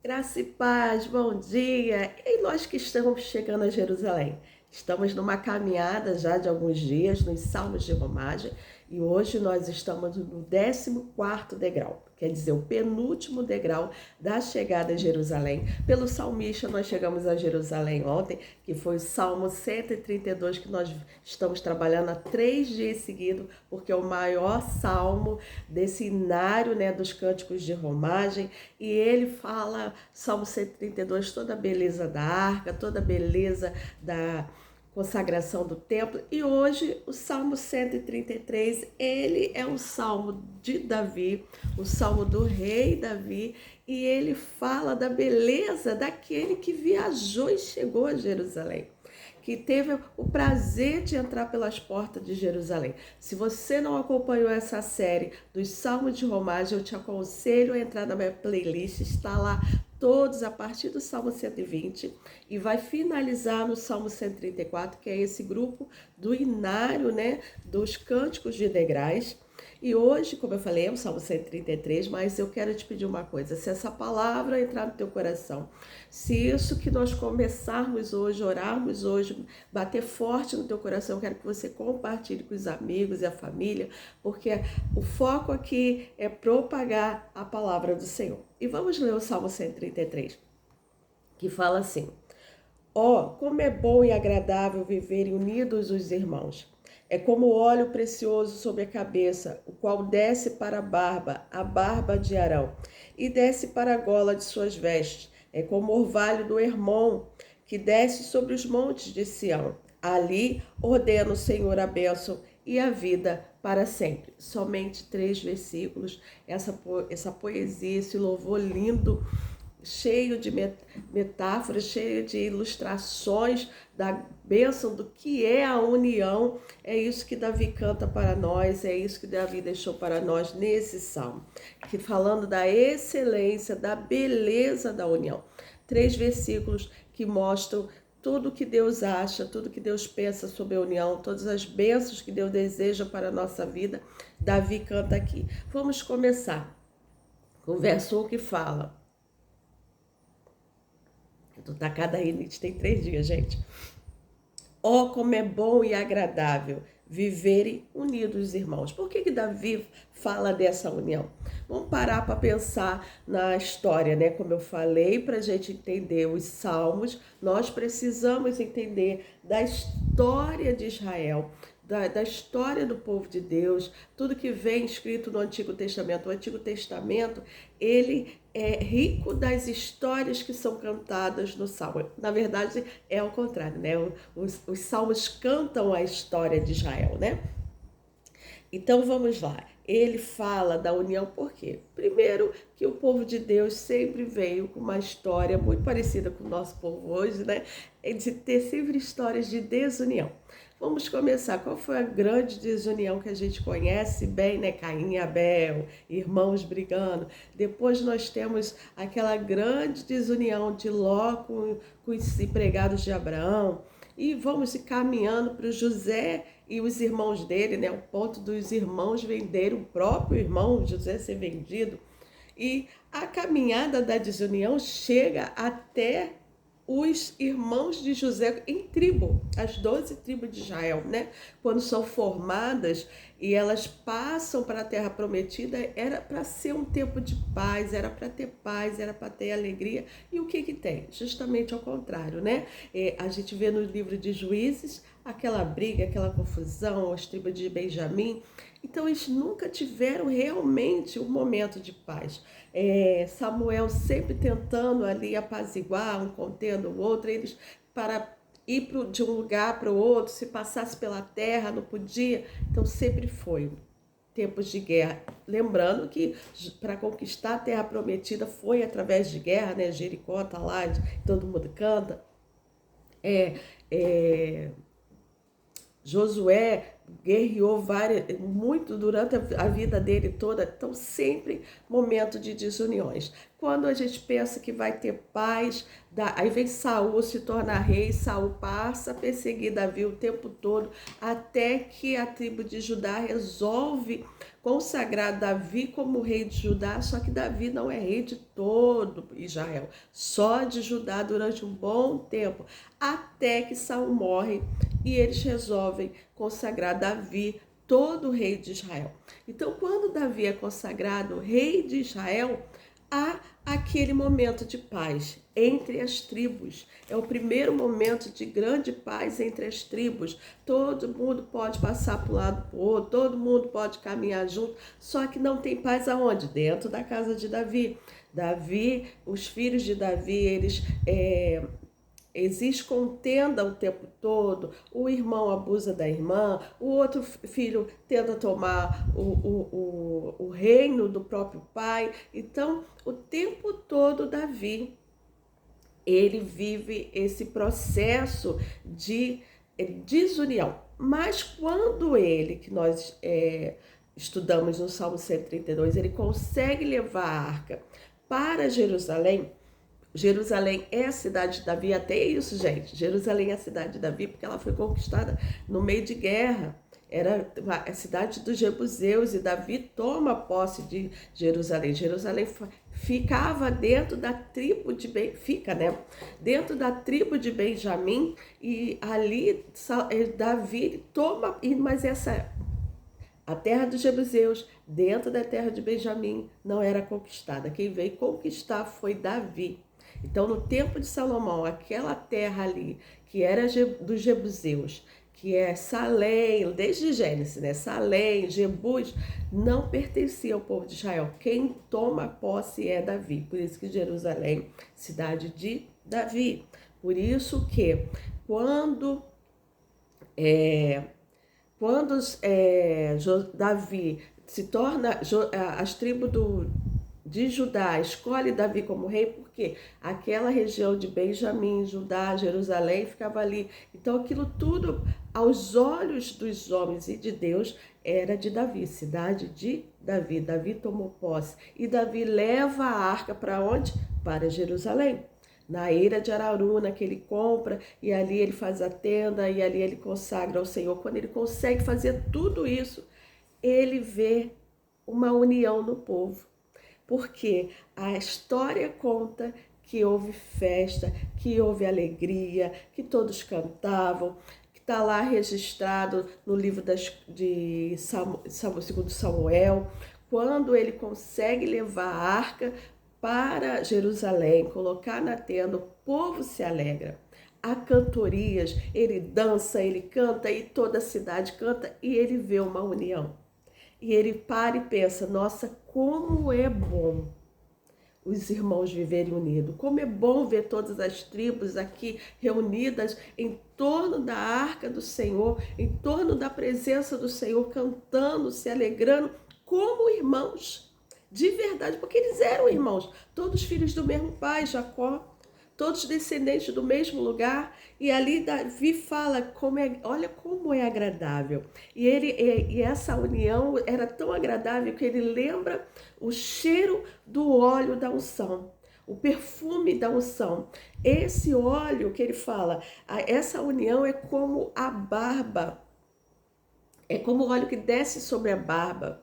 Graça e paz, bom dia! E nós que estamos chegando a Jerusalém? Estamos numa caminhada já de alguns dias nos Salmos de Romagem e hoje nós estamos no 14º degrau, quer dizer, o penúltimo degrau da chegada a Jerusalém. Pelo salmista nós chegamos a Jerusalém ontem, que foi o Salmo 132 que nós estamos trabalhando há 3 dias seguidos, porque é o maior salmo desse inário, né, dos cânticos de romagem, e ele fala, Salmo 132, toda a beleza da arca, toda a beleza da consagração do templo. E hoje o Salmo 133, ele é um salmo de Davi, o salmo do rei Davi, e ele fala da beleza daquele que viajou e chegou a Jerusalém, que teve o prazer de entrar pelas portas de Jerusalém. Se você não acompanhou essa série dos Salmos de Romagem, eu te aconselho a entrar na minha playlist, está lá todos a partir do Salmo 120 e vai finalizar no Salmo 134, que é esse grupo do inário, né, dos cânticos de degraus. E hoje, como eu falei, é o Salmo 133, mas eu quero te pedir uma coisa: se essa palavra entrar no teu coração, se isso que nós começarmos hoje, orarmos hoje, bater forte no teu coração, eu quero que você compartilhe com os amigos e a família, porque o foco aqui é propagar a palavra do Senhor. E vamos ler o Salmo 133, que fala assim: ó, como é bom e agradável viverem unidos os irmãos. É como óleo precioso sobre a cabeça, o qual desce para a barba de Arão, e desce para a gola de suas vestes. É como o orvalho do Hermon, que desce sobre os montes de Sião. Ali ordena o Senhor a bênção e a vida para sempre. Somente 3 versículos, essa poesia, esse louvor lindo, cheio de metáforas, cheio de ilustrações da bênção do que é a união. É isso que Davi canta para nós, é isso que Davi deixou para nós nesse salmo, que falando da excelência, da beleza da união. 3 versículos que mostram tudo que Deus acha, tudo que Deus pensa sobre a união, todas as bênçãos que Deus deseja para a nossa vida. Davi canta aqui. Vamos começar com o verso 1 que fala: eu tô tacada aí, Nietzsche, tem 3 dias, gente. Ó, como é bom e agradável viverem unidos, irmãos. Por que Davi fala dessa união? Vamos parar para pensar na história, né? Como eu falei, para a gente entender os salmos, nós precisamos entender da história de Israel, da história do povo de Deus, tudo que vem escrito no Antigo Testamento. O Antigo Testamento, ele é rico das histórias que são cantadas no Salmo. Na verdade, é o contrário, né? Os salmos cantam a história de Israel, né? Então vamos lá. Ele fala da união por quê? Primeiro, que o povo de Deus sempre veio com uma história muito parecida com o nosso povo hoje, né? De ter sempre histórias de desunião. Vamos começar. Qual foi a grande desunião que a gente conhece bem, né? Caim e Abel, irmãos brigando. Depois nós temos aquela grande desunião de Ló com os empregados de Abraão. E vamos caminhando para o José e os irmãos dele, né? O ponto dos irmãos venderem o próprio irmão, José ser vendido. E a caminhada da desunião chega até os irmãos de José em tribo, as 12 tribos de Israel, né? Quando são formadas e elas passam para a terra prometida, era para ser um tempo de paz, era para ter paz, era para ter alegria. E o que tem? Justamente ao contrário, né? A gente vê no livro de Juízes aquela briga, aquela confusão, as tribos de Benjamim. Então eles nunca tiveram realmente um momento de paz. Samuel sempre tentando ali apaziguar, um contendo o outro, eles para ir de um lugar para o outro, se passasse pela terra, não podia. Então sempre foi tempos de guerra. Lembrando que para conquistar a terra prometida foi através de guerra, né? Jericó tá lá, todo mundo canta. Josué guerreou muito durante a vida dele toda, então sempre momento de desuniões. Quando a gente pensa que vai ter paz, aí vem Saul se torna rei, Saul passa a perseguir Davi o tempo todo, até que a tribo de Judá resolve consagrar Davi como rei de Judá, só que Davi não é rei de todo Israel, só de Judá durante um bom tempo, até que Saul morre e eles resolvem consagrar Davi todo rei de Israel. Então, quando Davi é consagrado rei de Israel, há aquele momento de paz entre as tribos. É o primeiro momento de grande paz entre as tribos. Todo mundo pode passar para um lado para o outro, todo mundo pode caminhar junto, só que não tem paz aonde? Dentro da casa de Davi. Davi, os filhos de Davi, eles existe contenda o tempo todo, o irmão abusa da irmã, o outro filho tenta tomar o reino do próprio pai. Então, o tempo todo, Davi, ele vive esse processo de desunião. Mas quando ele, que nós estudamos no Salmo 132, ele consegue levar a arca para Jerusalém. Jerusalém é a cidade de Davi, até isso, gente. Jerusalém é a cidade de Davi porque ela foi conquistada no meio de guerra. Era a cidade dos jebuseus e Davi toma posse de Jerusalém. Jerusalém ficava dentro da tribo de dentro da tribo de Benjamim, e ali Davi toma, mas a terra dos jebuseus, dentro da terra de Benjamim, não era conquistada. Quem veio conquistar foi Davi. Então, no tempo de Salomão, aquela terra ali, que era dos jebuseus, que é Salém, desde Gênesis, né? Salém, Jebus, não pertencia ao povo de Israel. Quem toma posse é Davi. Por isso que Jerusalém, cidade de Davi. Por isso que quando Davi se torna, as tribos de Judá escolhe Davi como rei, porque aquela região de Benjamim, Judá, Jerusalém ficava ali. Então aquilo tudo, aos olhos dos homens e de Deus, era de Davi, cidade de Davi. Davi tomou posse e Davi leva a arca para onde? Para Jerusalém. Na eira de Araúna, que ele compra, e ali ele faz a tenda, e ali ele consagra ao Senhor. Quando ele consegue fazer tudo isso, ele vê uma união no povo. Porque a história conta que houve festa, que houve alegria, que todos cantavam, que está lá registrado no livro de segundo Samuel, quando ele consegue levar a arca para Jerusalém, colocar na tenda, o povo se alegra. Há cantorias, ele dança, ele canta e toda a cidade canta e ele vê uma união. E ele para e pensa, nossa, como é bom os irmãos viverem unidos. Como é bom ver todas as tribos aqui reunidas em torno da arca do Senhor, em torno da presença do Senhor, cantando, se alegrando, como irmãos. De verdade, porque eles eram irmãos, todos filhos do mesmo pai, Jacó, todos descendentes do mesmo lugar. E ali Davi fala, olha como é agradável. E essa união era tão agradável que ele lembra o cheiro do óleo da unção, o perfume da unção. Esse óleo que ele fala, essa união é como a barba, é como o óleo que desce sobre a barba,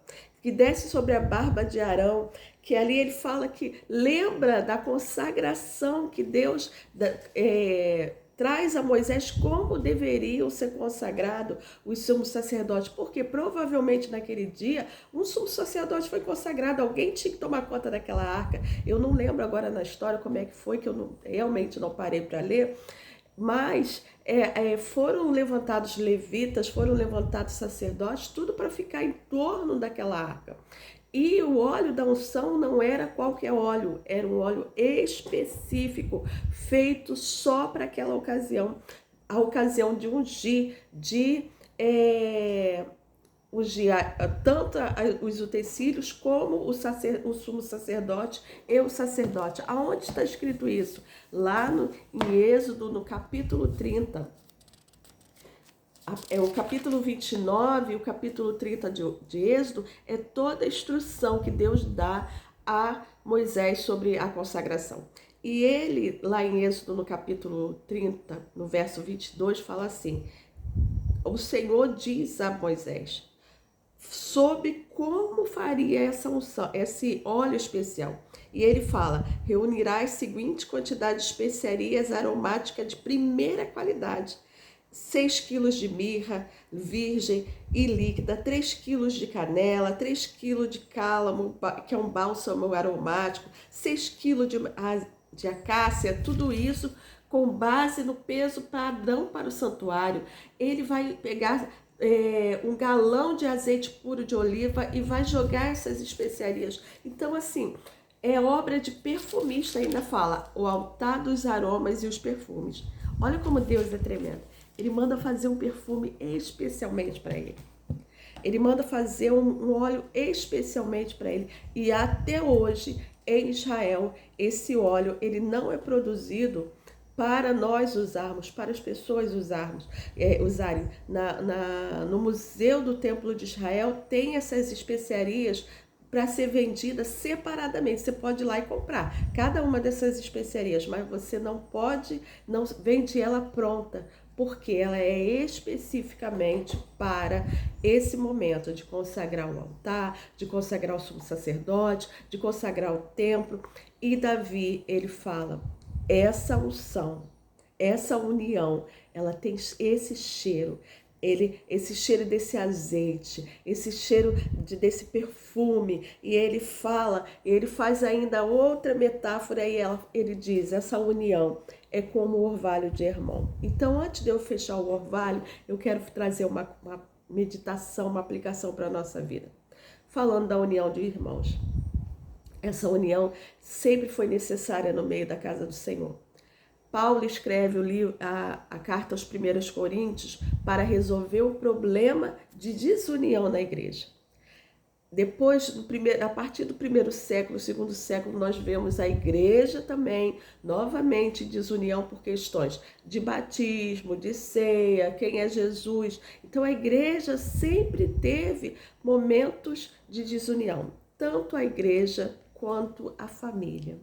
de Arão, que ali ele fala que lembra da consagração que Deus traz a Moisés, como deveriam ser consagrados os sumos sacerdotes, porque provavelmente naquele dia um sumo sacerdote foi consagrado, alguém tinha que tomar conta daquela arca. Eu não lembro agora na história como é que foi, que eu realmente não parei para ler, mas foram levantados levitas, foram levantados sacerdotes, tudo para ficar em torno daquela arca. E o óleo da unção não era qualquer óleo, era um óleo específico, feito só para aquela ocasião, a ocasião de ungir, tanto os utensílios como o sumo sacerdote e o sacerdote. Aonde está escrito isso? Lá em Êxodo, no capítulo 30. O capítulo 29 e o capítulo 30 de Êxodo é toda a instrução que Deus dá a Moisés sobre a consagração. E ele, lá em Êxodo, no capítulo 30, no verso 22, fala assim: o Senhor diz a Moisés: sobre como faria essa unção, esse óleo especial. E ele fala: reunirá as seguintes quantidades de especiarias aromáticas de primeira qualidade: 6 quilos de mirra virgem e líquida, 3 quilos de canela, 3 quilos de cálamo, que é um bálsamo aromático, 6 quilos de acácia, tudo isso com base no peso padrão para o santuário. Ele vai pegar um galão de azeite puro de oliva e vai jogar essas especiarias. Então, assim, é obra de perfumista, ainda fala, o altar dos aromas e os perfumes. Olha como Deus é tremendo. Ele manda fazer um perfume especialmente para ele. Ele manda fazer um óleo especialmente para ele. E até hoje, em Israel, esse óleo ele não é produzido para nós usarmos, para as pessoas usarem. No Museu do Templo de Israel tem essas especiarias para ser vendida separadamente. Você pode ir lá e comprar cada uma dessas especiarias, mas você não vende ela pronta, porque ela é especificamente para esse momento de consagrar o altar, de consagrar o sumo sacerdote, de consagrar o templo. E Davi, ele fala: essa unção, essa união, ela tem esse cheiro, esse cheiro desse azeite, esse cheiro desse perfume. E ele fala, ele faz ainda outra metáfora e ele diz: essa união é como o orvalho de Hermon. Então, antes de eu fechar o orvalho, eu quero trazer uma meditação, uma aplicação para a nossa vida. Falando da união de irmãos. Essa união sempre foi necessária no meio da casa do Senhor. Paulo escreve a carta aos 1 Coríntios para resolver o problema de desunião na igreja. Depois, a partir do 1º século, 2º século, nós vemos a igreja também, novamente, desunião por questões de batismo, de ceia, quem é Jesus. Então, a igreja sempre teve momentos de desunião, tanto a igreja quanto a família.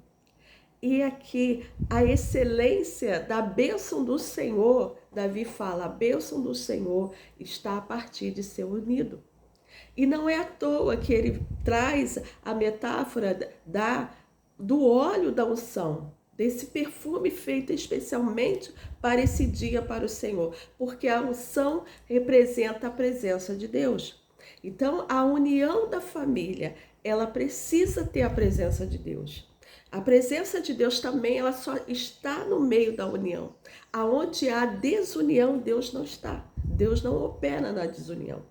E aqui, a excelência da bênção do Senhor, Davi fala: a bênção do Senhor está a partir de ser unido. E não é à toa que ele traz a metáfora do óleo da unção, desse perfume feito especialmente para esse dia, para o Senhor, porque a unção representa a presença de Deus. Então, a união da família, ela precisa ter a presença de Deus. A presença de Deus também, ela só está no meio da união. Aonde há desunião, Deus não está. Deus não opera na desunião.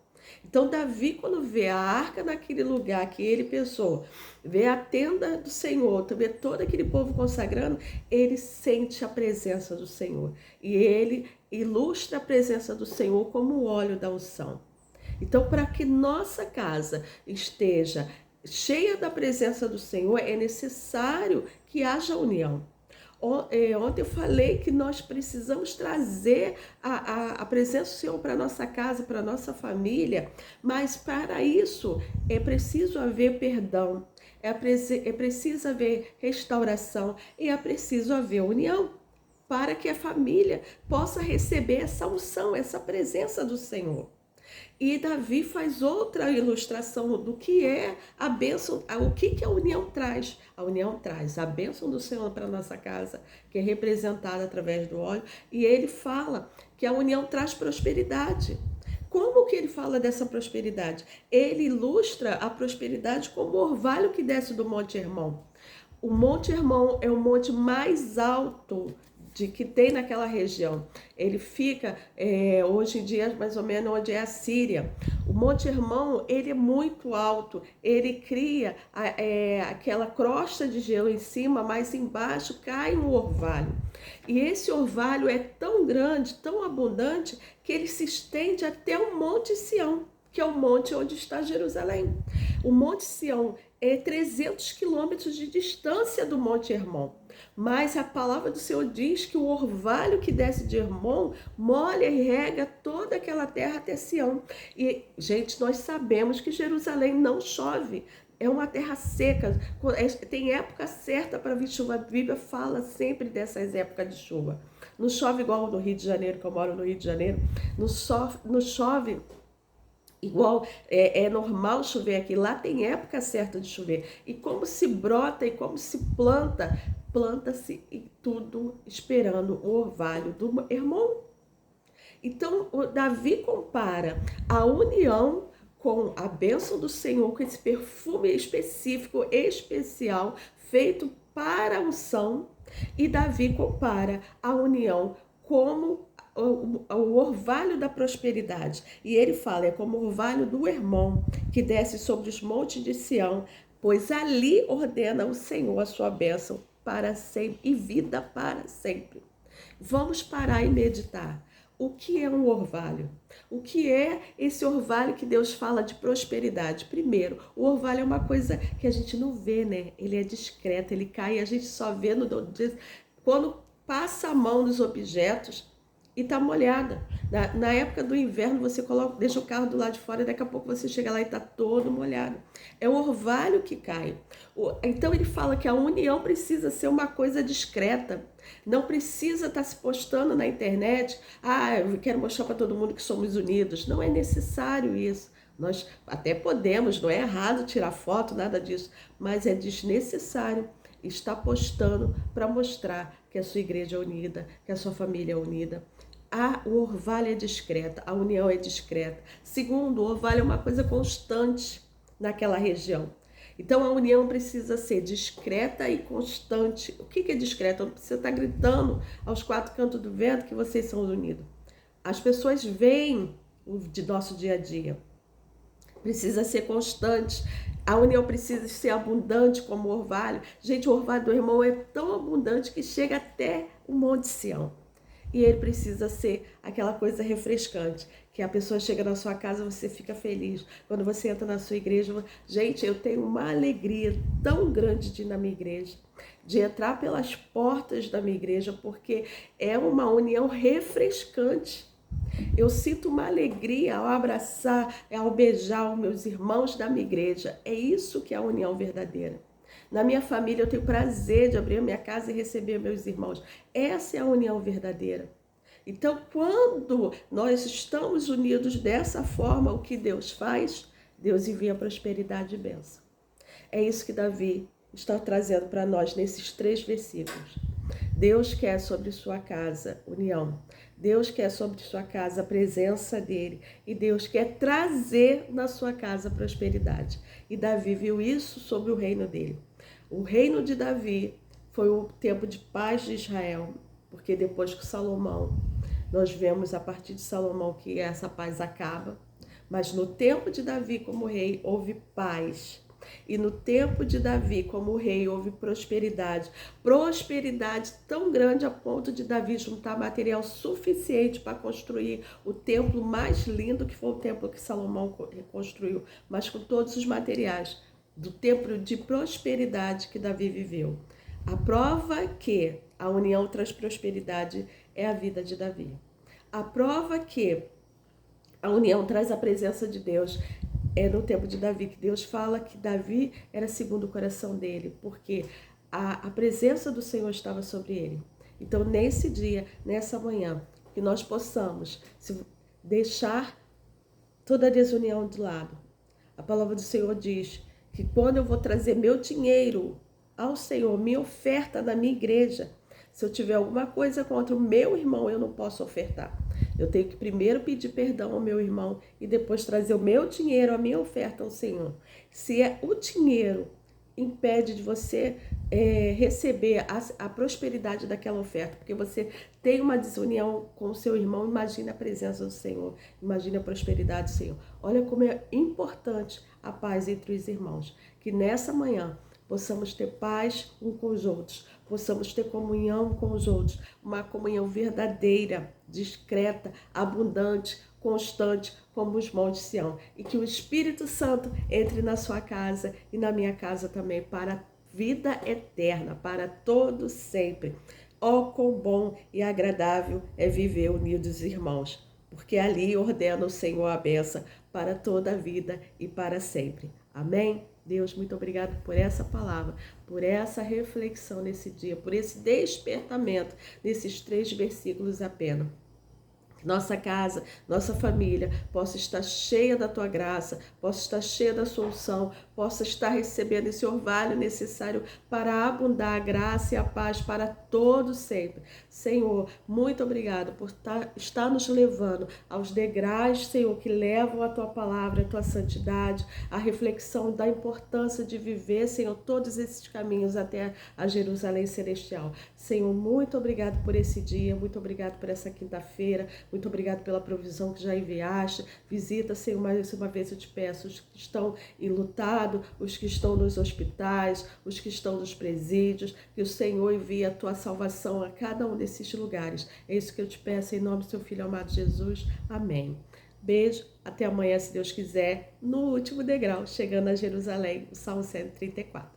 Então, Davi, quando vê a arca naquele lugar que ele pensou, vê a tenda do Senhor, vê todo aquele povo consagrando, ele sente a presença do Senhor. E ele ilustra a presença do Senhor como o óleo da unção. Então, para que nossa casa esteja cheia da presença do Senhor, é necessário que haja união. Ontem eu falei que nós precisamos trazer a presença do Senhor para a nossa casa, para a nossa família, mas para isso é preciso haver perdão, é preciso haver restauração e é preciso haver união, para que a família possa receber essa unção, essa presença do Senhor. E Davi faz outra ilustração do que é a bênção, o que a união traz. A união traz a bênção do Senhor para a nossa casa, que é representada através do óleo, e ele fala que a união traz prosperidade. Como que ele fala dessa prosperidade? Ele ilustra a prosperidade como o orvalho que desce do Monte Hermon. O Monte Hermon é o monte mais alto que tem naquela região. Ele fica, hoje em dia, mais ou menos onde é a Síria. O Monte Hermon, ele é muito alto, ele cria aquela crosta de gelo em cima, mas embaixo cai um orvalho. E esse orvalho é tão grande, tão abundante, que ele se estende até o Monte Sião, que é o monte onde está Jerusalém. O Monte Sião é 300 quilômetros de distância do Monte Hermon. Mas a palavra do Senhor diz que o orvalho que desce de Hermon molha e rega toda aquela terra até Sião. E, gente, nós sabemos que Jerusalém não chove. É uma terra seca, tem época certa para vir chuva. A Bíblia fala sempre dessas épocas de chuva. Não chove igual no Rio de Janeiro, que eu moro no Rio de Janeiro. Não chove Igual é normal chover aqui, lá tem época certa de chover. E como se brota e como se planta, planta-se e tudo esperando o orvalho do irmão. Então, o Davi compara a união com a bênção do Senhor, com esse perfume específico, especial, feito para a unção, e Davi compara a união como o orvalho da prosperidade. E ele fala, é como o orvalho do Hermon, que desce sobre os montes de Sião, pois ali ordena o Senhor a sua bênção para sempre e vida para sempre. Vamos parar e meditar. O que é um orvalho? O que é esse orvalho que Deus fala de prosperidade? Primeiro, o orvalho é uma coisa que a gente não vê, né? Ele é discreto, ele cai e a gente só vê quando passa a mão nos objetos e tá molhada. Na época do inverno, você deixa o carro do lado de fora e daqui a pouco você chega lá e tá todo molhado. É o orvalho que cai. Então ele fala que a união precisa ser uma coisa discreta. Não precisa estar se postando na internet. Eu quero mostrar para todo mundo que somos unidos. Não é necessário isso. Nós até podemos, não é errado tirar foto, nada disso, mas é desnecessário estar postando para mostrar que a sua igreja é unida, que a sua família é unida. O orvalho é discreto, a união é discreta. Segundo, o orvalho é uma coisa constante naquela região. Então a união precisa ser discreta e constante. O que é discreto? Não precisa estar gritando aos quatro cantos do vento que vocês são unidos. As pessoas veem o de nosso dia a dia. Precisa ser constante. A união precisa ser abundante como o orvalho. Gente, o orvalho do irmão é tão abundante que chega até o Monte Sião. E ele precisa ser aquela coisa refrescante, que a pessoa chega na sua casa, você fica feliz. Quando você entra na sua igreja, gente, eu tenho uma alegria tão grande de ir na minha igreja, de entrar pelas portas da minha igreja, porque é uma união refrescante. Eu sinto uma alegria ao abraçar, ao beijar os meus irmãos da minha igreja. É isso que é a união verdadeira. Na minha família eu tenho prazer de abrir a minha casa e receber meus irmãos. Essa é a união verdadeira. Então, quando nós estamos unidos dessa forma, o que Deus faz? Deus envia prosperidade e bênção. É isso que Davi está trazendo para nós nesses 3 versículos. Deus quer sobre sua casa união. Deus quer sobre sua casa a presença dele. E Deus quer trazer na sua casa prosperidade. E Davi viu isso sobre o reino dele. O reino de Davi foi o tempo de paz de Israel, porque depois que Salomão, nós vemos a partir de Salomão que essa paz acaba, mas no tempo de Davi como rei houve paz. E no tempo de Davi como rei houve prosperidade. Prosperidade tão grande a ponto de Davi juntar material suficiente para construir o templo mais lindo, que foi o templo que Salomão construiu, mas com todos os materiais do tempo de prosperidade que Davi viveu. A prova que a união traz prosperidade é a vida de Davi. A prova que a união traz a presença de Deus é no tempo de Davi, que Deus fala que Davi era segundo o coração dele, porque a presença do Senhor estava sobre ele. Então, nesse dia, nessa manhã, que nós possamos deixar toda a desunião de lado. A palavra do Senhor diz que quando eu vou trazer meu dinheiro ao Senhor, minha oferta na minha igreja, se eu tiver alguma coisa contra o meu irmão, eu não posso ofertar. Eu tenho que primeiro pedir perdão ao meu irmão e depois trazer o meu dinheiro, a minha oferta ao Senhor. Se o dinheiro impede de você receber a prosperidade daquela oferta, porque você tem uma desunião com o seu irmão, imagine a presença do Senhor, imagine a prosperidade do Senhor. Olha como é importante a paz entre os irmãos, que nessa manhã possamos ter paz uns com os outros, possamos ter comunhão com os outros, uma comunhão verdadeira, discreta, abundante, constante, como os montes de Sião. E que o Espírito Santo entre na sua casa e na minha casa também, para a vida eterna, para todo sempre. Oh, quão bom e agradável é viver unidos, irmãos, porque ali ordena o Senhor a bênção para toda a vida e para sempre. Amém? Deus, muito obrigado por essa palavra, por essa reflexão nesse dia, por esse despertamento nesses 3 versículos apenas. nossa casa, nossa família possa estar cheia da tua graça, possa estar cheia da sua unção, possa estar recebendo esse orvalho necessário para abundar a graça e a paz para todos sempre. Senhor, muito obrigado por estar nos levando aos degraus, Senhor, que levam a tua palavra, a tua santidade, a reflexão da importância de viver, Senhor, todos esses caminhos até a Jerusalém Celestial. Senhor, muito obrigado por esse dia, muito obrigado por essa quinta-feira, muito obrigado pela provisão que já enviaste. Visita, Senhor, mais uma vez eu te peço, os que estão enlutados, os que estão nos hospitais, os que estão nos presídios, que o Senhor envie a tua salvação a cada um desses lugares. É isso que eu te peço em nome do seu Filho amado Jesus. Amém. Beijo, até amanhã, se Deus quiser, no último degrau, chegando a Jerusalém, o Salmo 134.